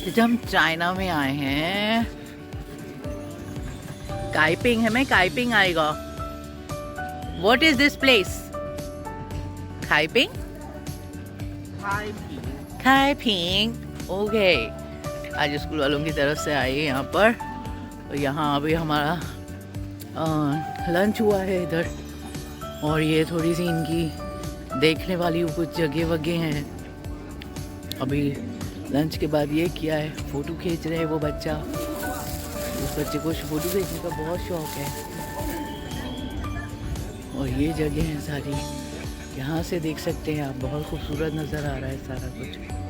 जब हम चाइना में आए हैं, काइपिंग हमें काइपिंग आएगा। What is this place? काइपिंग? काइपिंग, ओके। आज स्कूल वालों की तरफ से आए यहाँ पर। तो यहाँ अभी हमारा लंच हुआ है इधर, और ये थोड़ी सी इनकी देखने वाली कुछ जगह वगैरह हैं। अभी लंच के बाद ये किया है, फ़ोटो खींच रहे हैं वो बच्चा। उस बच्चे को फ़ोटो खींचने का बहुत शौक है। और ये जगह हैं सारी, यहाँ से देख सकते हैं आप, बहुत खूबसूरत नज़र आ रहा है सारा कुछ।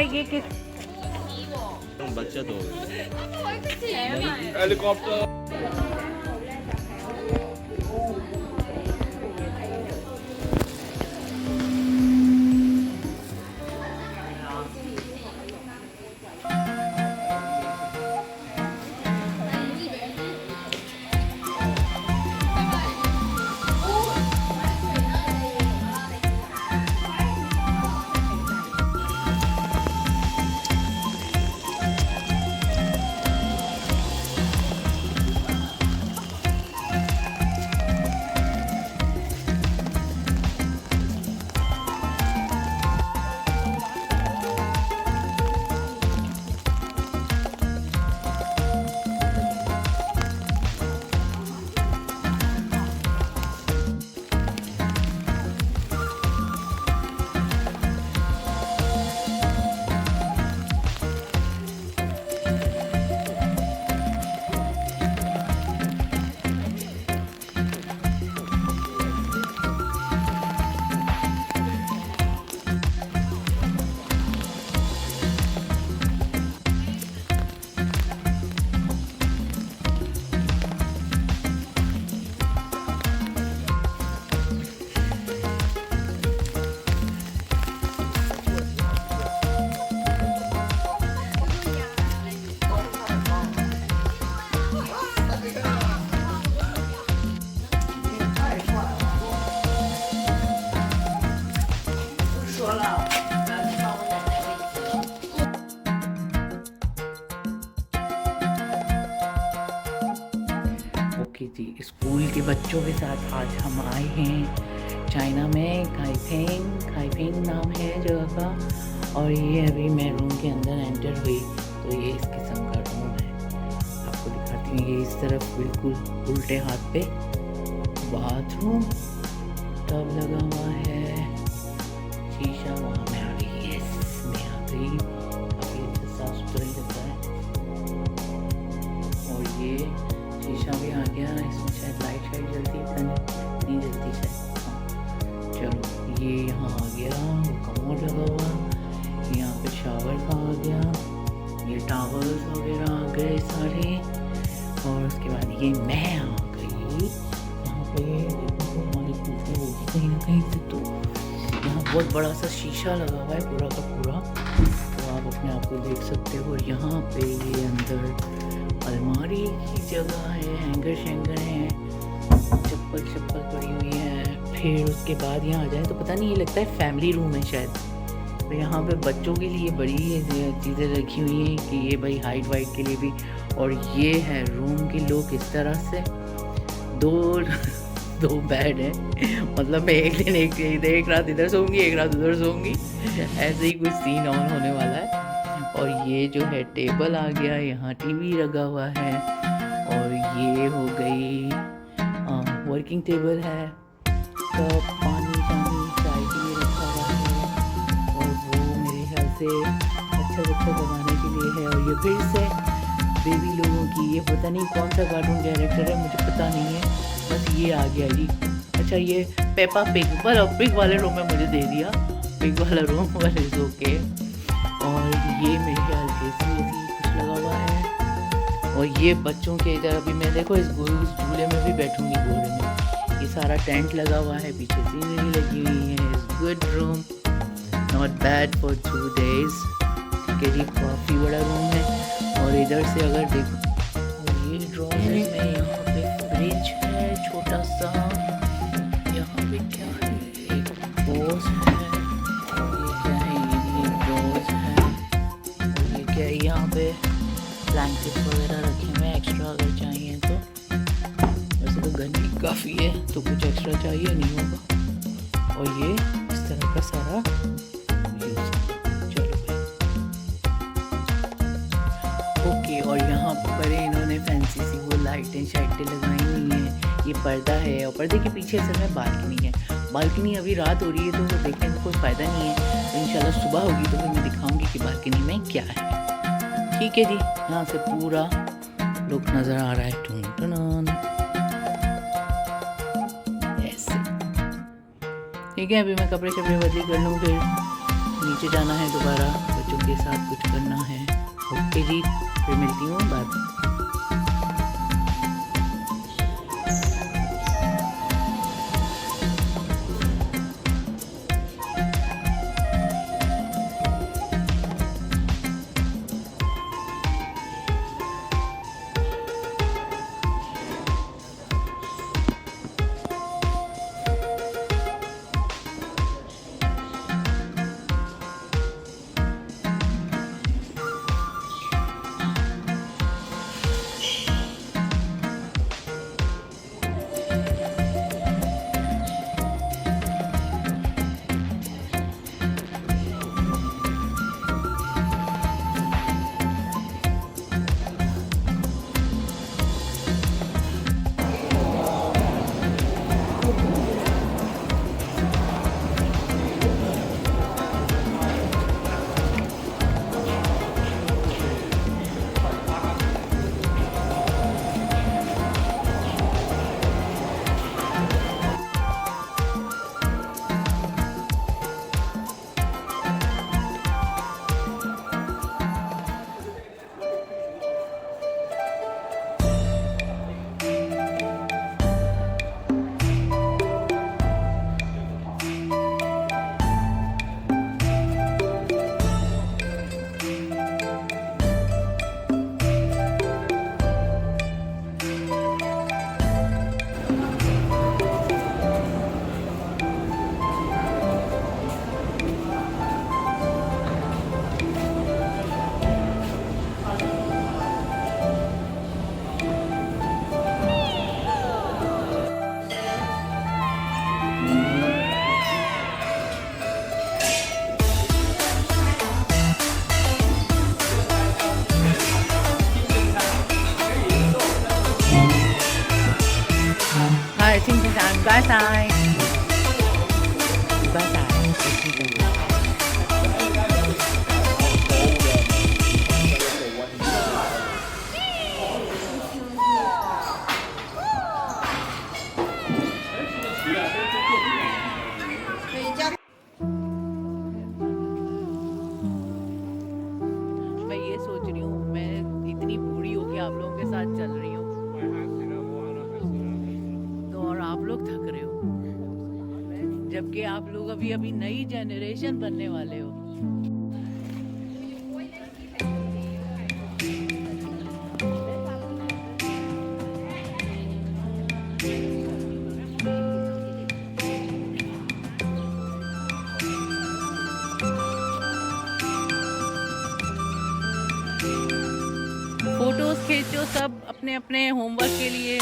ये किस बच्चा तो हेलीकॉप्टर। जी, स्कूल के बच्चों के साथ आज हम आए हैं चाइना में। काइपिंग नाम है जगह का। और ये अभी मैं रूम के अंदर एंटर हुई तो ये इस किस्म का रूम है। आपको दिखाती हूँ, ये इस तरफ बिल्कुल उल्टे हाथ पे बाथरूम, टब लगा हुआ है, शीशा। वहाँ में आ गई, यस मैं आ गई। काफ़ी साफ सुथरा ही लगता है। और ये शीशा भी आ गया, इसमें शायद लाइट जलती है, नहीं जलती शायद। हाँ चलो, ये यहाँ आ गया, वो कमोड लगा हुआ, यहाँ पे शावर का आ गया, ये टावल्स वगैरह आ गए सारे। और उसके बाद ये मैं आ गई यहाँ पे। देखो हमारी कुर्सी होगी कहीं ना कहीं से, तो यहाँ बहुत बड़ा सा शीशा लगा हुआ है पूरा का पूरा, तो आप अपने आप को देख सकते हो। और यहाँ पे ये अंदर अलमारी की जगह है, हैंगर हैं। जब चप्पल चप्पल पड़ी हुई है। फिर उसके बाद यहाँ आ जाए तो पता नहीं, ये लगता है फैमिली रूम है शायद। तो यहाँ पे बच्चों के लिए बड़ी चीज़ें रखी हुई हैं कि ये भाई हाइट वाइट के लिए भी। और ये है रूम के लोग इस तरह से, दो बेड है, मतलब मैं एक दिन एक रात इधर सोऊंगी, एक रात उधर सोऊंगी, ऐसे ही कुछ सीन ऑन होने वाला है। और ये जो है टेबल आ गया, यहाँ टीवी लगा हुआ है। और ये हो गई वर्किंग टेबल है, कप पानी शानी चाय के लिए रखा हुआ है। और वो मेरे ख्याल से अच्छा बनाने के लिए है। और ये फिर से बेबी लोगों की, ये पता नहीं कौन सा कार्टून कैरेक्टर है, मुझे पता नहीं है, बस ये आ गया जी। अच्छा ये पेपा पिग, पर पिग वाले रूम में मुझे दे दिया, पिग वाला रूम वाले ओके। और ये मेरे ख्याल से कुछ लगा हुआ है। और ये बच्चों के इधर, अभी मैं देखो इस झूले में भी बैठूंगी, घोड़े में। ये सारा टेंट लगा हुआ है, पीछे सीनरी लगी हुई है। Good room, not bad for 2 days। ठीक है जी, काफ़ी बड़ा रूम है। और इधर से अगर देखो, और ये ड्रॉअर में यहाँ पे फ्रिज है छोटा सा। यहाँ पे क्या है, एक पोस है, ये क्या है, ये भी एक ड्रॉअर है। और ये क्या है, यहाँ पे ब्लैंकेट वगैरह रखे हुए हैं एक्स्ट्रा अगर चाहिए तो। वैसे तो गर्मी काफ़ी है तो कुछ एक्स्ट्रा चाहिए नहीं होगा। और ये इस तरह का सारा यूज़। चलो ओके। और यहाँ पर इन्होंने फैंसी सी वो लाइटें शाइटें लगाई हुई हैं। ये पर्दा है और पर्दे के पीछे असल में बालकनी है। बालकनी अभी रात हो रही है तो देखने में कोई फ़ायदा नहीं है, तो इंशाल्लाह सुबह होगी तो फिर मैं दिखाऊंगी कि बालकनी में क्या है। ठीक है जी, यहाँ से पूरा लुक नज़र आ रहा है। ऐसे ठीक है, अभी मैं कपड़े शपड़े बदली कर लूँ, फिर नीचे जाना है दोबारा, बच्चों के साथ कुछ करना है। ओके जी, फिर मिलती हूँ bye. I think it's time. Bye bye. Bye bye. मैं ये सोच रही हूँ, मैं इतनी बूढ़ी होके आप लोगों के साथ चल रही हूँ तो और आप लोग थक रहे हो, जबकि आप लोग अभी अभी नई जनरेशन बनने वाले हो। सब अपने अपने होमवर्क के लिए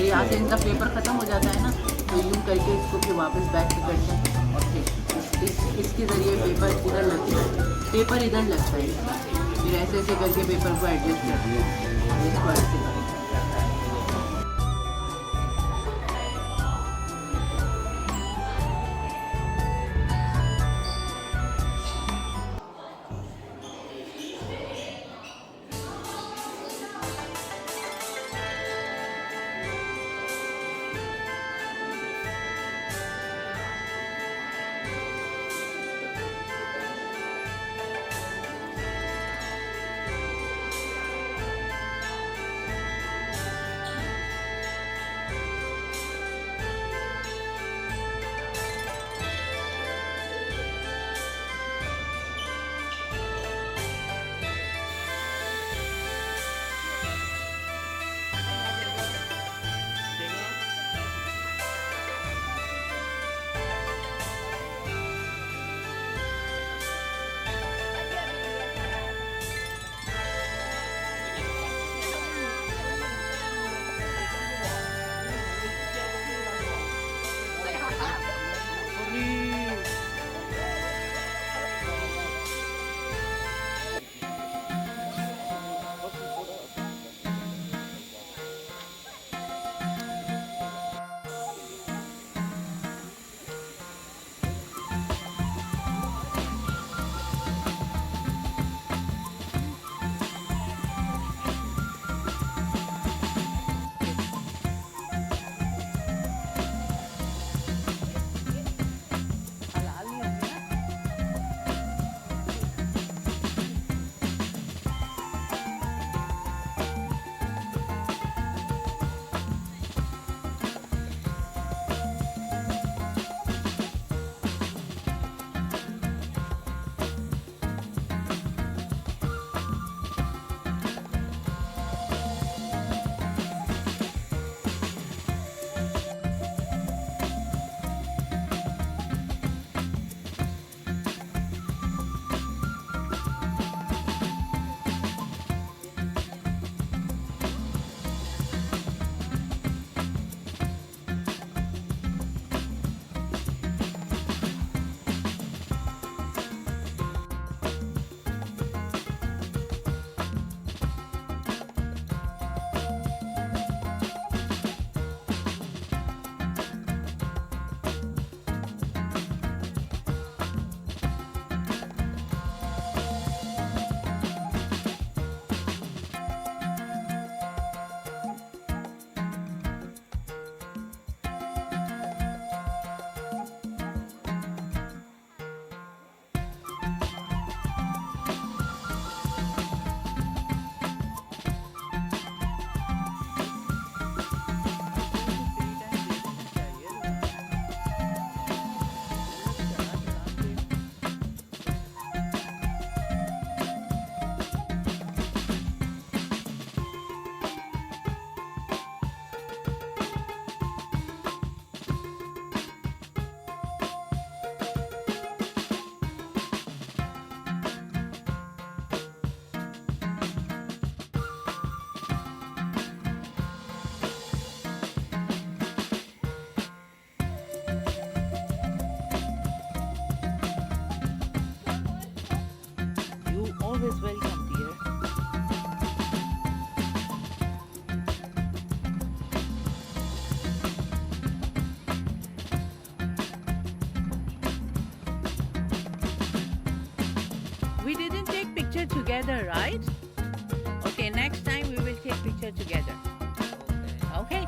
यहाँ से इनका पेपर ख़त्म हो जाता है ना, तो यूँ करके इसको फिर वापस बैक करते हैं और फिर इसके ज़रिए पेपर इधर लगता है, पेपर इधर लगता है इसका, फिर ऐसे ऐसे करके पेपर को एडजस्ट करते हैं इसको ऐसे करते हैं। always welcome, dear. We didn't take picture together, right? Okay, next time we will take picture together. Okay?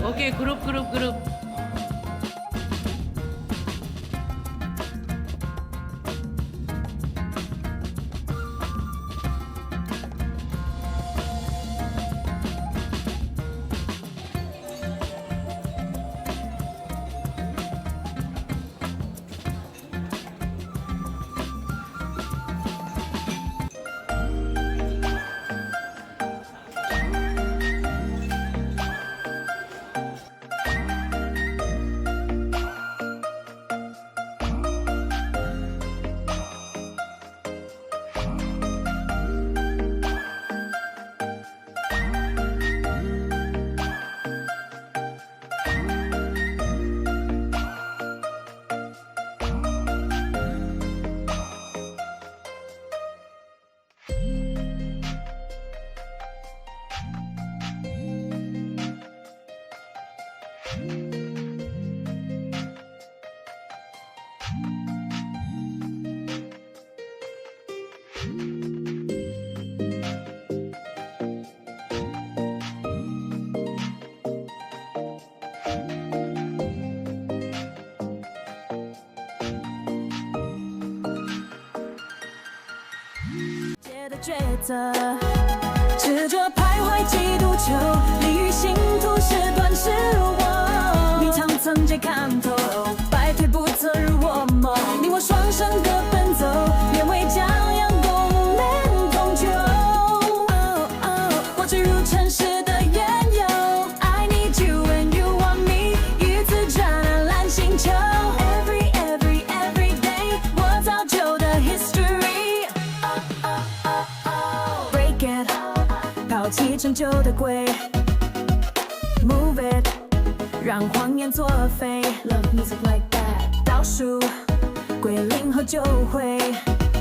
Okay, group. 抉择，执着徘徊几度秋，利欲星途是短是我，你常曾皆看透，败退不曾如我梦，你我双生各奔走，愿为骄阳共门同酒。我坠入尘世的缘由 I need you and you want me， 与此转蓝星球 every day， 我造就的 history break it， 抛弃陈旧的规 move it， 让谎言作废 love music like that， 倒数归零后就会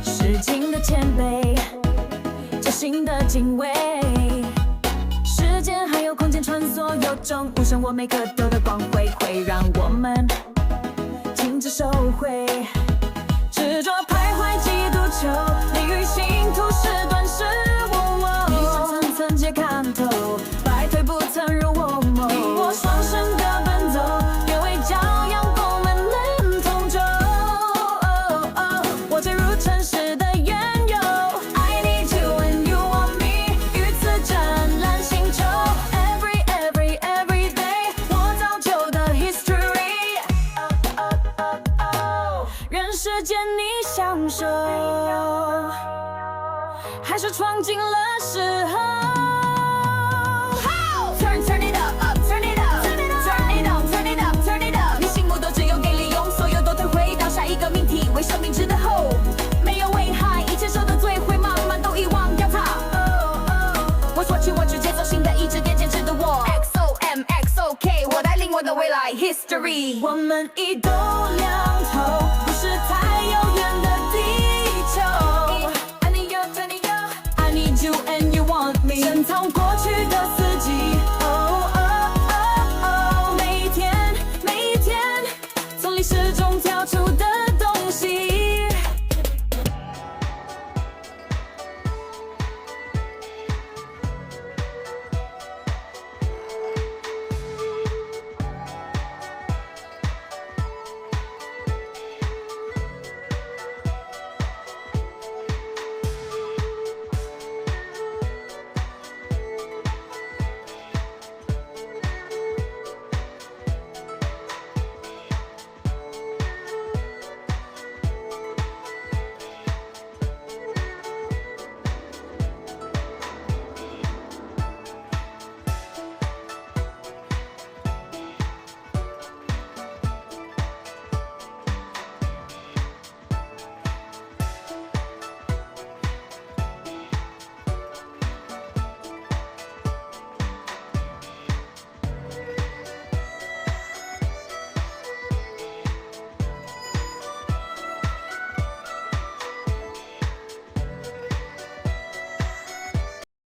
是情的谦卑，真心的敬畏，时间还有空间穿梭，有种无声我每个丢的光辉，会让我们停止收回，执着徘徊几度秋，利欲星途是短是我，你层层皆看透，败退不曾如我梦，你我双生各奔走，愿为骄阳共门能同舟。我坠入尘世的缘由 I need you and you want me， 与此湛蓝星球 every day， 我造就的 history， 人世间你享受，还是闯进了时候。Turn it up, turn it up, turn it up, turn it up, turn it up， 你心目都只有给利用，所有都退回到下一个命题，为生命值得后，没有危害，一切受的罪会慢慢都遗忘掉它。我说去我去节奏新的意志点坚持的我 XOMXOK， 我带领我的未来 history， 我们一斗两头，不是太遥远的地球。I need you, I need you and you want me， 深藏